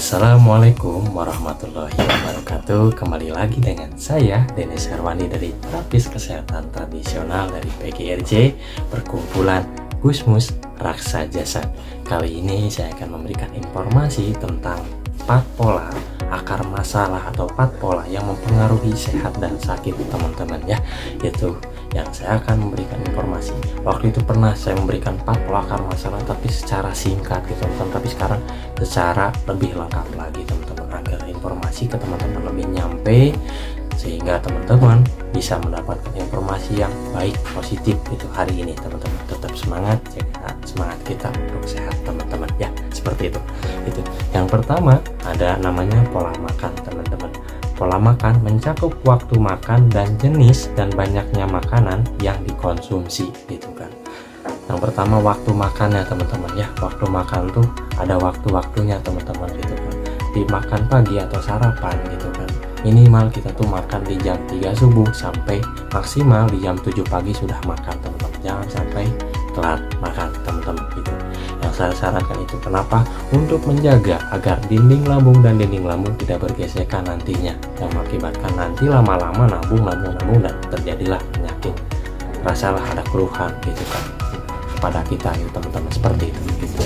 Assalamualaikum warahmatullahi wabarakatuh. Kembali lagi dengan saya Dennis Herwandi dari Terapis Kesehatan Tradisional dari PGRJ Perkumpulan Gusmus Raksa Jasa. Kali ini saya akan memberikan informasi tentang 4 pola akar masalah atau 4 pola yang mempengaruhi sehat dan sakit teman-teman ya. Itu yang saya akan memberikan informasi. Waktu itu pernah saya memberikan 4 pola akar masalah tapi secara singkat gitu teman-teman, tapi sekarang secara lebih lengkap lagi teman-teman, agar informasi ke teman-teman lebih nyampe sehingga teman-teman bisa mendapatkan informasi yang baik, positif itu hari ini teman-teman. Tetap semangat, jaga semangat kita untuk sehat teman-teman ya, seperti itu. Yang pertama ada namanya pola makan teman-teman. Pola makan mencakup waktu makan dan jenis dan banyaknya makanan yang dikonsumsi gitu kan. Yang pertama waktu makannya teman-teman ya. Waktu makan tuh ada waktu-waktunya teman-teman gitu kan. Dimakan pagi atau sarapan gitu kan. Minimal kita tuh makan di jam 3 subuh sampai maksimal di jam 7 pagi sudah makan teman-teman. Jangan sampai telat makan teman-teman gitu. Yang saya sarankan itu kenapa? Untuk menjaga agar dinding lambung dan dinding lambung tidak bergesekan nantinya, yang mengakibatkan nanti lama-lama nabung dan terjadilah penyakit. Rasalah ada keluhan gitu kan pada kita gitu teman-teman, seperti itu gitu.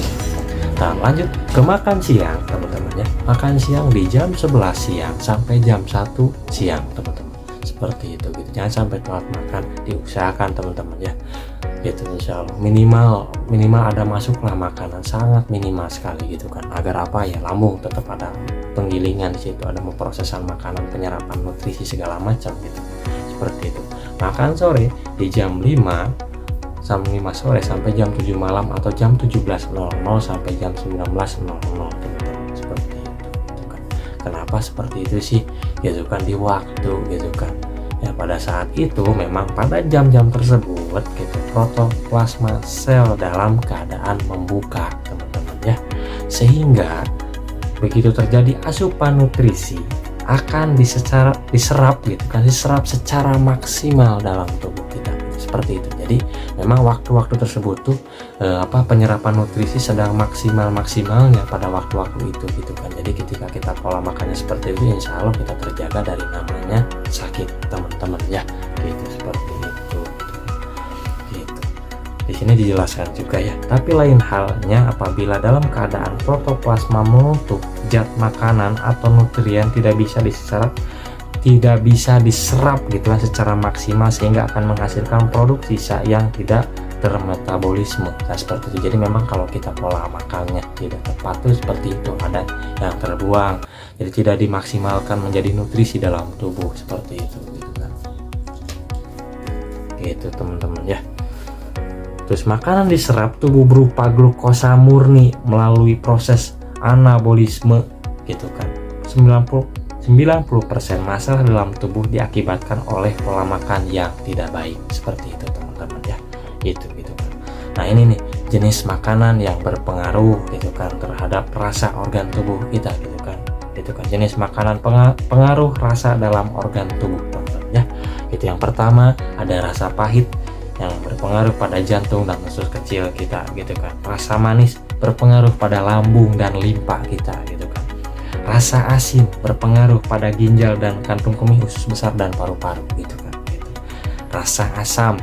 Nah lanjut ke makan siang teman-teman ya. Makan siang di jam 11 siang sampai jam 1 siang teman-teman, seperti itu gitu. Jangan sampai telat makan, diusahakan teman-teman ya gitu. Insya Allah minimal ada masuklah makanan, sangat minimal sekali gitu kan, agar apa ya, lambung tetap ada penggilingan di situ, ada memprosesan makanan, penyerapan nutrisi segala macam gitu, seperti itu. Makan sore di jam 5 sore sampai jam 7 malam atau jam 17.00 sampai jam 19.00 teman-teman, seperti itu gitu kan. Kenapa seperti itu sih gitu kan, di waktu gitu kan ya. Pada saat itu memang pada jam-jam tersebut gitu protoplasma sel dalam keadaan membuka teman-teman ya, sehingga begitu terjadi asupan nutrisi akan diserap gitu kan, diserap secara maksimal dalam tubuh kita gitu, seperti itu. Jadi memang waktu-waktu tersebut tuh penyerapan nutrisi sedang maksimalnya pada waktu-waktu itu gitu kan. Jadi ketika kita pola makannya seperti itu, insya Allah kita terjaga dari namanya sakit teman-teman ya gitu, seperti itu gitu. Di sini dijelaskan juga ya. Tapi lain halnya apabila dalam keadaan protoplasma menutup zat makanan atau nutrien tidak bisa diserap gitu kan secara maksimal, sehingga akan menghasilkan produk sisa yang tidak termetabolisme. Nah seperti itu. Jadi memang kalau kita pola makannya tidak tepat tuh seperti itu, ada yang terbuang, jadi tidak dimaksimalkan menjadi nutrisi dalam tubuh, seperti itu gitu kan. Gitu teman-teman ya. Terus makanan diserap tubuh berupa glukosa murni melalui proses anabolisme gitu kan. 90% masalah dalam tubuh diakibatkan oleh pola makan yang tidak baik, seperti itu teman-teman ya. Gitu kan. Nah ini nih jenis makanan yang berpengaruh gitu kan terhadap rasa organ tubuh kita gitu kan. Jenis makanan pengaruh rasa dalam organ tubuh teman-teman ya. Itu yang pertama ada rasa pahit yang berpengaruh pada jantung dan usus kecil kita gitu kan. Rasa manis berpengaruh pada lambung dan limpa kita gitu kan. Rasa asin berpengaruh pada ginjal dan kantung kemih, usus besar dan paru-paru gitu kan gitu. Rasa asam,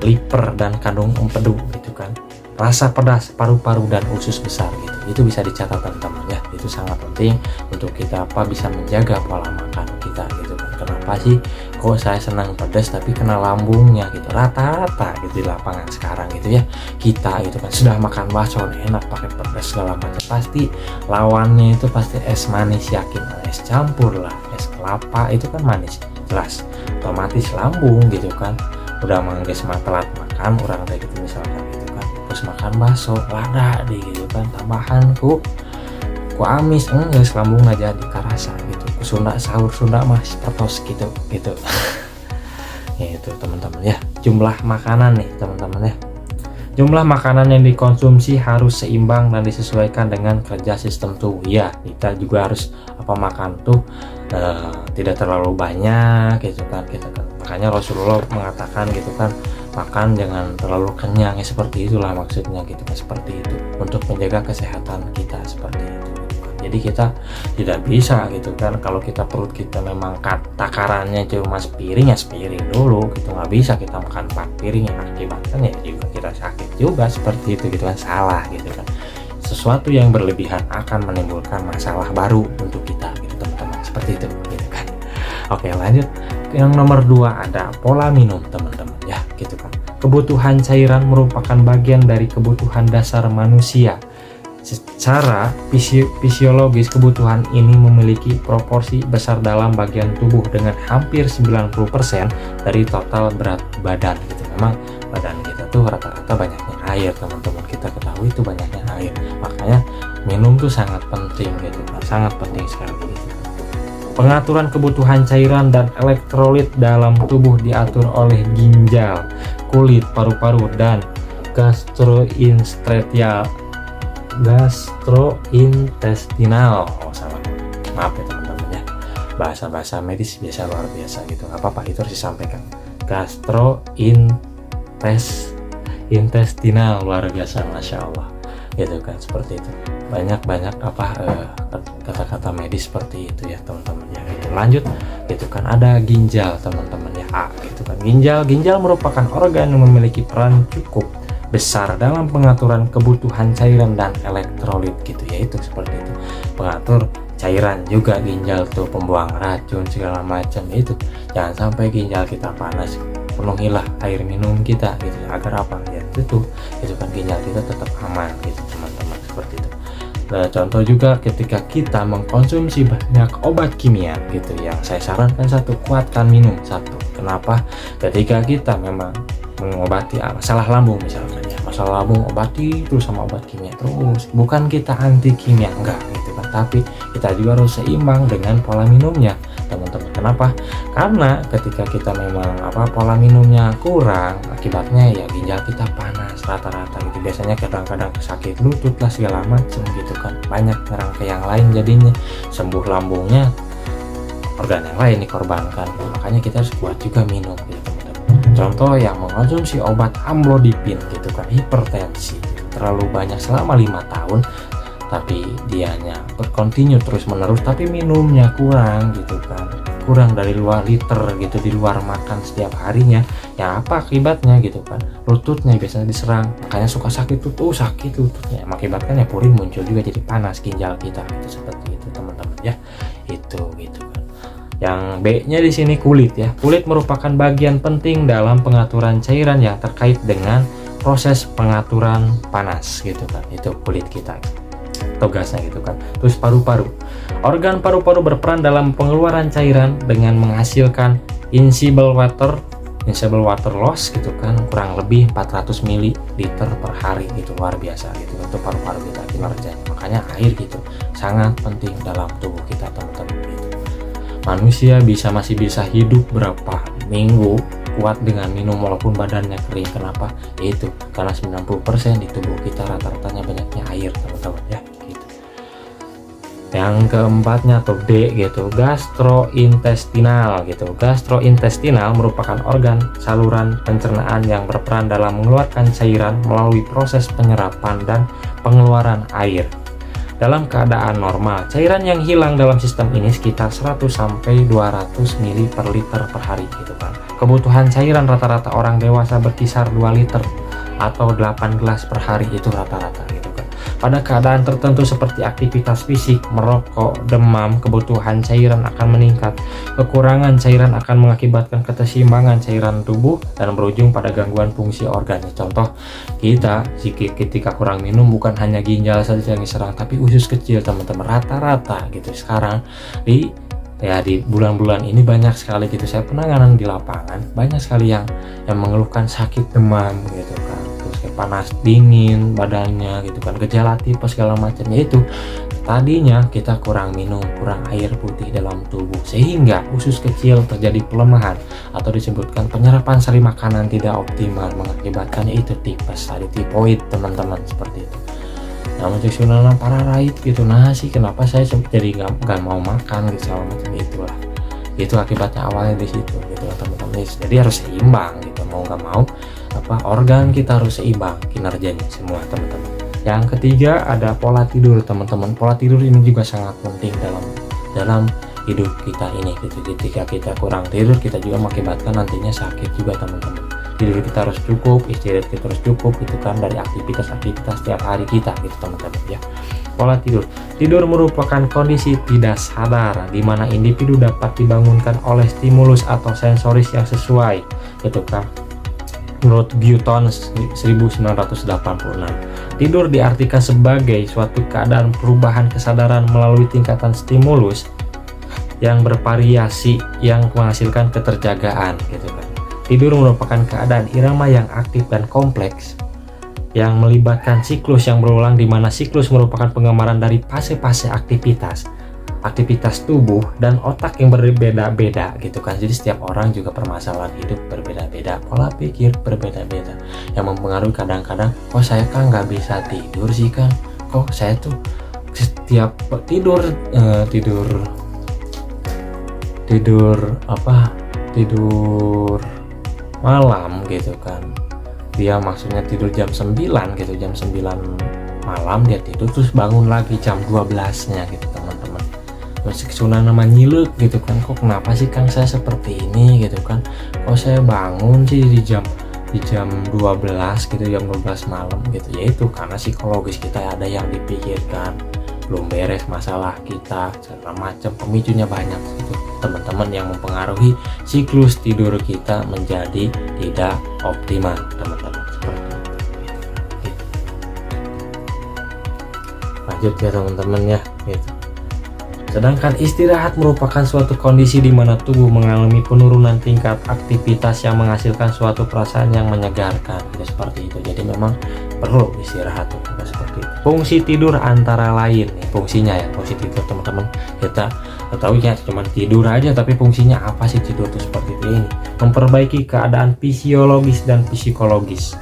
liver dan kandung empedu gitu kan. Rasa pedas paru-paru dan usus besar gitu. Itu bisa dicatat teman-teman ya. Itu sangat penting untuk kita bisa menjaga pola makan kita gitu kan. Kenapa sih kok saya senang pedas tapi kena lambungnya gitu, rata-rata gitu di lapangan sekarang gitu ya. Kita gitu kan sudah makan bakso enak pakai pedas segala macam, pasti lawannya itu pasti es manis, yakin. Es campur lah, es kelapa itu kan manis jelas, otomatis lambung gitu kan. Udah mangges telat makan orang kayak gitu misalkan gitu kan, terus makan bakso lada deh gitu kan, tambahan ku amis enggak, lambung aja di karasa gitu. Sunda sahur Sunda mas pertos gitu itu teman-teman ya. Jumlah makanan nih teman-teman ya. Jumlah makanan yang dikonsumsi harus seimbang dan disesuaikan dengan kerja sistem tubuh ya. Kita juga harus makan tuh tidak terlalu banyak gitu kan. Makanya Rasulullah mengatakan gitu kan, makan jangan terlalu kenyang ya, seperti itulah maksudnya gitu kan, seperti itu untuk menjaga kesehatan kita, seperti itu gitu kan. Jadi kita tidak bisa gitu kan, kalau kita perut kita memang takarannya cuma sepiring ya sepiring dulu gitu, nggak bisa kita makan 4 piring yang akibatkan ya juga kita sakit juga seperti itu gitu kan, salah gitu kan. Sesuatu yang berlebihan akan menimbulkan masalah baru untuk kita gitu teman-teman, seperti itu gitu kan. Oke, lanjut. Yang nomor 2 ada pola minum teman-teman ya gitu kan. Kebutuhan cairan merupakan bagian dari kebutuhan dasar manusia. Secara fisiologis kebutuhan ini memiliki proporsi besar dalam bagian tubuh dengan hampir 90% dari total berat badan gitu. Memang badan kita tuh rata-rata banyaknya air teman-teman, kita ketahui itu banyaknya air, makanya minum tuh sangat penting gitu kan, sangat penting sekali gitu. Pengaturan kebutuhan cairan dan elektrolit dalam tubuh diatur oleh ginjal, kulit, paru-paru, dan gastrointestinal. Oh salah, maaf ya teman-teman ya, bahasa medis biasa luar biasa gitu, nggak apa-apa, itu harus disampaikan. Gastrointestinal luar biasa, masya Allah gitu kan, seperti itu. Banyak kata-kata medis seperti itu ya teman-teman ya gitu. Lanjut gitu kan, ada ginjal teman-teman ya, gitu kan. Ginjal merupakan organ yang memiliki peran cukup besar dalam pengaturan kebutuhan cairan dan elektrolit gitu ya, itu seperti itu. Pengatur cairan juga ginjal tuh, pembuang racun segala macam itu. Jangan sampai ginjal kita panas, penuhilah air minum kita gitu agar apa ya, itu kan ginjal kita tetap aman gitu teman-teman, seperti itu. Nah, contoh juga ketika kita mengkonsumsi banyak obat kimia gitu, yang saya sarankan satu, kuatkan minum satu. Kenapa? Ketika kita memang mengobati masalah lambung misalkan ya, masalah lambung obati terus sama obat kimia terus, bukan kita anti kimia, enggak gitu kan, tapi kita juga harus seimbang dengan pola minumnya teman-teman. Kenapa? Karena ketika kita memang pola minumnya kurang, akibatnya ya ginjal kita panas rata-rata gitu, biasanya kadang-kadang sakit lutut lah segala macam gitu kan, banyak nyerang ke yang lain, jadinya sembuh lambungnya organ yang lain dikorbankan. Makanya kita harus kuat juga minum gitu teman-teman. Contoh yang mengkonsumsi obat amlodipin gitu kan, hipertensi gitu, terlalu banyak selama 5 tahun, tapi dianya berkontinu terus menerus, tapi minumnya kurang gitu kan, kurang dari 2 liter gitu di luar makan setiap harinya, ya apa akibatnya gitu kan, lututnya biasanya diserang, makanya suka sakit lututnya, mengakibatkan ya purin muncul juga, jadi panas ginjal kita gitu, seperti itu teman-teman ya, itu gitu kan. Yang B-nya di sini kulit ya. Kulit merupakan bagian penting dalam pengaturan cairan yang terkait dengan proses pengaturan panas gitu kan. Itu kulit kita tugasnya gitu kan. Terus paru-paru. Organ paru-paru berperan dalam pengeluaran cairan dengan menghasilkan insoluble water loss gitu kan, kurang lebih 400 ml per hari gitu, luar biasa gitu untuk paru-paru kita kinerjanya. Makanya air gitu sangat penting dalam tubuh kita teman-teman gitu. Manusia masih bisa hidup berapa minggu kuat dengan minum walaupun badannya kering. Kenapa? Yaitu karena 90% di tubuh kita rata-ratanya banyaknya air teman-teman ya gitu. Yang keempatnya atau D gitu, gastrointestinal gitu. Gastrointestinal merupakan organ saluran pencernaan yang berperan dalam mengeluarkan cairan melalui proses penyerapan dan pengeluaran air. Dalam keadaan normal, cairan yang hilang dalam sistem ini sekitar 100 sampai 200 ml per liter per hari gitu kan. Kebutuhan cairan rata-rata orang dewasa berkisar 2 liter atau 8 gelas per hari, itu rata-rata gitu kan. Pada keadaan tertentu seperti aktivitas fisik, merokok, demam, kebutuhan cairan akan meningkat. Kekurangan cairan akan mengakibatkan keseimbangan cairan tubuh dan berujung pada gangguan fungsi organ. Contoh, kita ketika kurang minum bukan hanya ginjal saja yang diserang, tapi usus kecil teman-teman, rata-rata gitu. Sekarang di bulan-bulan ini banyak sekali gitu, saya penanganan di lapangan, banyak sekali yang mengeluhkan sakit demam gitu kan, terus kayak panas dingin badannya gitu kan, gejala tipes segala macam, yaitu tadinya kita kurang minum, kurang air putih dalam tubuh, sehingga usus kecil terjadi pelemahan atau disebutkan penyerapan sari makanan tidak optimal, mengakibatkan itu tipes, tipoid teman-teman, seperti itu. Nah, nutrisional parah gitu, nah sih kenapa saya jadi nggak mau makan gitu segala macam, itulah itu akibatnya awalnya di situ gitu teman-teman. Jadi harus seimbang gitu, mau nggak mau organ kita harus seimbang kinerjanya semua teman-teman. Yang ketiga ada pola tidur teman-teman. Pola tidur ini juga sangat penting dalam hidup kita ini gitu. Ketika kita kurang tidur, kita juga mengakibatkan nantinya sakit juga teman-teman. Tidur kita harus cukup, istirahat kita harus cukup gitu kan, dari aktivitas setiap hari kita gitu teman-teman ya. Pola tidur merupakan kondisi tidak sadar di mana individu dapat dibangunkan oleh stimulus atau sensoris yang sesuai gitu kan. Menurut Button 1986, tidur diartikan sebagai suatu keadaan perubahan kesadaran melalui tingkatan stimulus yang bervariasi yang menghasilkan keterjagaan gitu kan. Tidur merupakan keadaan irama yang aktif dan kompleks yang melibatkan siklus yang berulang, di mana siklus merupakan penggambaran dari fase-fase aktivitas tubuh dan otak yang berbeda-beda gitu kan. Jadi setiap orang juga permasalahan hidup berbeda-beda, pola pikir berbeda-beda, yang mempengaruhi kadang-kadang kok saya kan nggak bisa tidur sih kan, kok saya tuh setiap tidur malam gitu kan. Dia maksudnya tidur jam 9 gitu, jam 9 malam dia tidur, terus bangun lagi jam 12-nya gitu teman-teman. Masih kesunan nama nyilek gitu kan, kok kenapa sih Kang saya seperti ini gitu kan, kok saya bangun sih di jam 12 gitu, jam 12 malam gitu. Yaitu karena psikologis kita ada yang dipikirkan, belum beres masalah kita, segala macam, pemicunya banyak gitu teman-teman, yang mempengaruhi siklus tidur kita menjadi tidak optimal teman-teman. Seperti itu. Lanjut ya teman-teman ya gitu. Sedangkan istirahat merupakan suatu kondisi di mana tubuh mengalami penurunan tingkat aktivitas yang menghasilkan suatu perasaan yang menyegarkan gitu, seperti itu. Jadi memang perlu istirahat juga seperti itu. Fungsi tidur antara lain fungsinya ya, fungsi tidur teman-teman, kita tahu ya cuma tidur aja, tapi fungsinya apa sih tidur itu seperti ini? Memperbaiki keadaan fisiologis dan psikologis,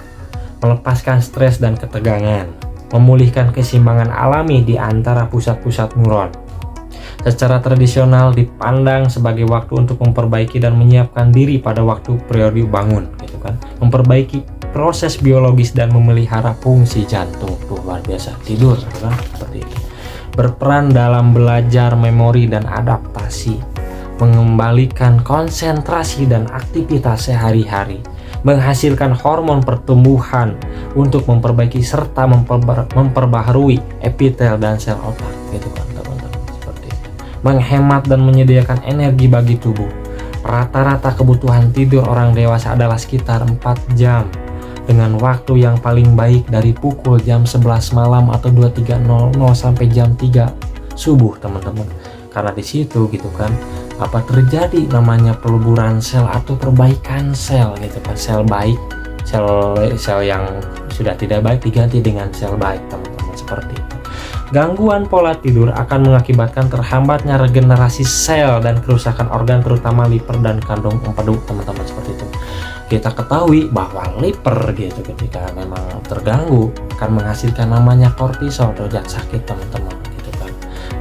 melepaskan stres dan ketegangan, memulihkan keseimbangan alami di antara pusat-pusat neuron. Secara tradisional dipandang sebagai waktu untuk memperbaiki dan menyiapkan diri pada waktu periode bangun gitu kan, memperbaiki proses biologis dan memelihara fungsi jantung. Tuh luar biasa tidur kan, seperti itu. Berperan dalam belajar, memori dan adaptasi, mengembalikan konsentrasi dan aktivitas sehari-hari, menghasilkan hormon pertumbuhan untuk memperbaiki serta memperbaharui epitel dan sel otak gitu kan teman-teman, seperti itu. Menghemat dan menyediakan energi bagi tubuh. Rata-rata kebutuhan tidur orang dewasa adalah sekitar 4 jam, dengan waktu yang paling baik dari pukul jam 11 malam atau 23.00 sampai jam 3 subuh teman-teman. Karena di situ gitu kan terjadi namanya peluburan sel atau perbaikan sel gitu kan. Sel baik, sel yang sudah tidak baik diganti dengan sel baik teman-teman, seperti itu. Gangguan pola tidur akan mengakibatkan terhambatnya regenerasi sel dan kerusakan organ, terutama liver dan kandung empedu teman-teman, seperti itu. Kita ketahui bahwa liver gitu ketika memang terganggu akan menghasilkan namanya kortisol atau zat sakit teman-teman gitu kan.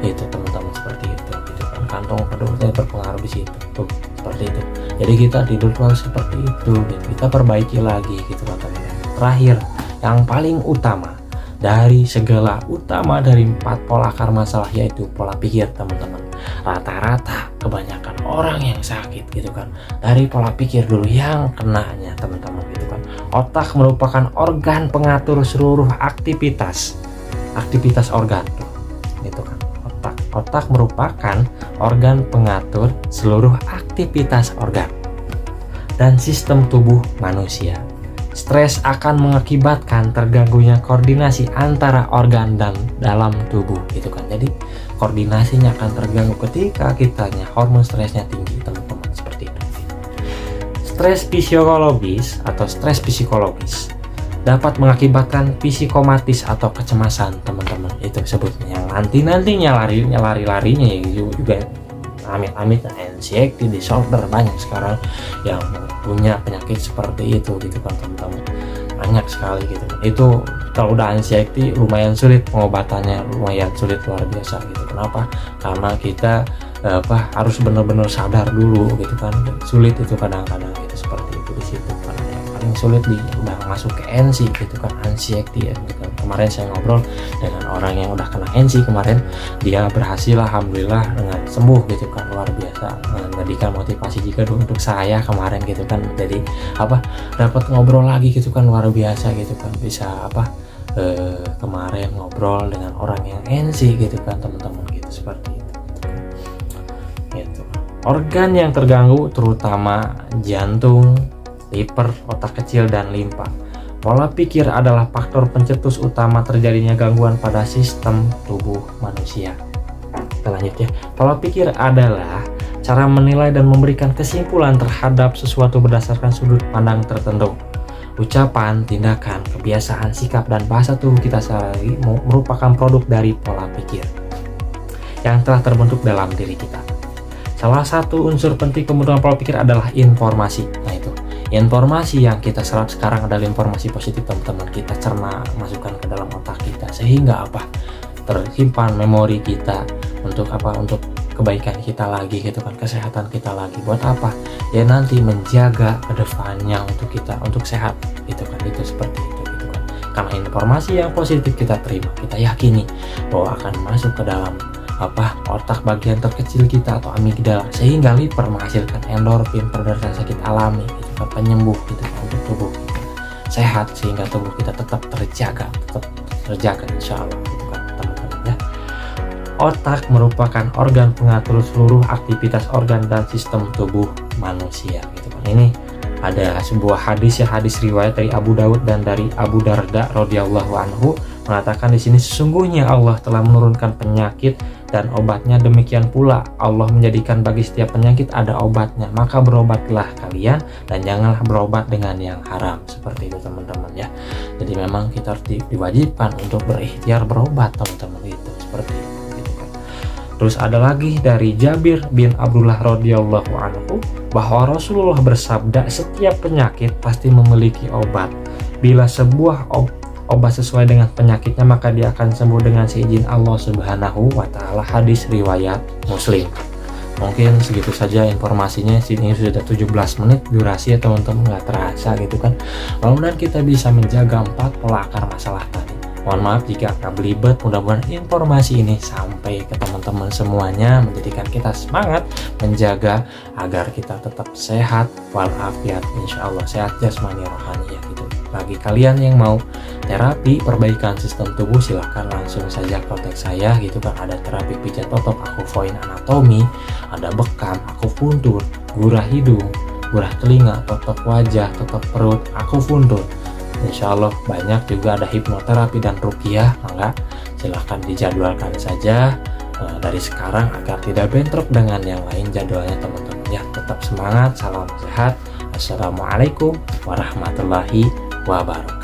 Itu teman-teman, seperti itu gitu kan. Kantong empedu berpengaruh di situ tuh, seperti itu. Jadi kita tidur harus seperti itu gitu. Kita perbaiki lagi gitu teman-teman. Terakhir, yang paling utama dari segala utama dari 4 pola akar masalah, yaitu pola pikir teman-teman. Rata-rata kebanyakan orang yang sakit gitu kan dari pola pikir dulu yang kenanya teman-teman gitu kan. Otak merupakan organ pengatur seluruh aktivitas organ tuh gitu kan. Otak merupakan organ pengatur seluruh aktivitas organ dan sistem tubuh manusia. Stres akan mengakibatkan terganggunya koordinasi antara organ dan dalam tubuh gitu kan. Jadi koordinasinya akan terganggu ketika kitanya hormon stresnya tinggi teman-teman, seperti itu. Stres fisiologis atau stres psikologis dapat mengakibatkan psikomatis atau kecemasan teman-teman, itu sebutnya, yang nantinya larinya ya juga amit-amit anxiety disorder. Banyak sekarang yang punya penyakit seperti itu gitu kan teman-teman, banyak sekali gitu. Itu kalau udah anxiety lumayan sulit pengobatannya, lumayan sulit luar biasa gitu. Kenapa? Karena kita harus benar-benar sadar dulu gitu kan, sulit itu kadang-kadang gitu, seperti itu di situ kan. paling sulit udah masuk ke NC gitu kan, anxiety ya gitu kan. Kemarin saya ngobrol dengan orang yang udah kena NC kemarin, dia berhasil alhamdulillah dengan sembuh gitu kan, luar biasa, menjadikan motivasi juga untuk saya kemarin gitu kan. Jadi dapat ngobrol lagi gitu kan, luar biasa gitu kan, bisa kemarin ngobrol dengan orang yang NC gitu kan teman-teman, gitu seperti itu gitu kan. Gitu. Organ yang terganggu terutama jantung, liver, otak kecil, dan limpa. Pola pikir adalah faktor pencetus utama terjadinya gangguan pada sistem tubuh manusia. Kita lanjut ya. Pola pikir adalah cara menilai dan memberikan kesimpulan terhadap sesuatu berdasarkan sudut pandang tertentu. Ucapan, tindakan, kebiasaan, sikap, dan bahasa tubuh kita sehari-hari merupakan produk dari pola pikir yang telah terbentuk dalam diri kita. Salah satu unsur penting pembentukan pola pikir adalah informasi. Nah itu, informasi yang kita serap sekarang adalah informasi positif teman-teman. Kita cerna, masukkan ke dalam otak kita sehingga tersimpan memori kita untuk untuk kebaikan kita lagi gitu kan, kesehatan kita lagi. Buat apa? Ya nanti menjaga kedepannya untuk sehat gitu kan, itu seperti itu gitu kan. Karena informasi yang positif kita terima, kita yakini bahwa akan masuk ke dalam otak bagian terkecil kita atau amigdala, sehingga liver menghasilkan endorfin, peredaran sakit alami gitu kan, penyembuh gitu kan, untuk tubuh kita sehat sehingga tubuh kita tetap terjaga insya Allah gitu kan teman-teman ya. Otak merupakan organ pengatur seluruh aktivitas organ dan sistem tubuh manusia gitu kan. Ini ada sebuah hadis riwayat dari Abu Daud dan dari Abu Darda radhiyallahu anhu, mengatakan di sini, sesungguhnya Allah telah menurunkan penyakit dan obatnya, demikian pula Allah menjadikan bagi setiap penyakit ada obatnya, maka berobatlah kalian dan janganlah berobat dengan yang haram. Seperti itu teman-teman ya. Jadi memang kita harus diwajibkan untuk berikhtiar berobat teman-teman, itu seperti itu gitu kan. Terus ada lagi dari Jabir bin Abdullah radhiyallahu anhu bahwa Rasulullah bersabda, setiap penyakit pasti memiliki obat. Bila sebuah obat sesuai dengan penyakitnya, maka dia akan sembuh dengan seizin Allah Subhanahu wa Ta'ala. Hadis riwayat Muslim. Mungkin segitu saja informasinya. Sini sudah 17 menit durasi ya teman-teman, nggak terasa gitu kan. Mudah-mudahan kita bisa menjaga 4 pola akar masalah tadi. Mohon maaf jika agak belibet. Mudah-mudahan informasi ini sampai ke teman-teman semuanya, menjadikan kita semangat menjaga agar kita tetap sehat walafiat, insya Allah sehat jasmani rohani ya gitu. Bagi kalian yang mau terapi perbaikan sistem tubuh, silahkan langsung saja kontak saya gitu kan. Ada terapi pijat totok, akupoin anatomi, ada bekam, akupuntur, gurah hidung, gurah telinga, totok wajah, totok perut, akupuntur. Insya Allah banyak juga, ada hipnoterapi dan ruqyah. Maka silahkan dijadwalkan saja dari sekarang agar tidak bentrok dengan yang lain jadwalnya teman-teman ya. Tetap semangat, salam sehat. Assalamualaikum warahmatullahi wabarakatuh.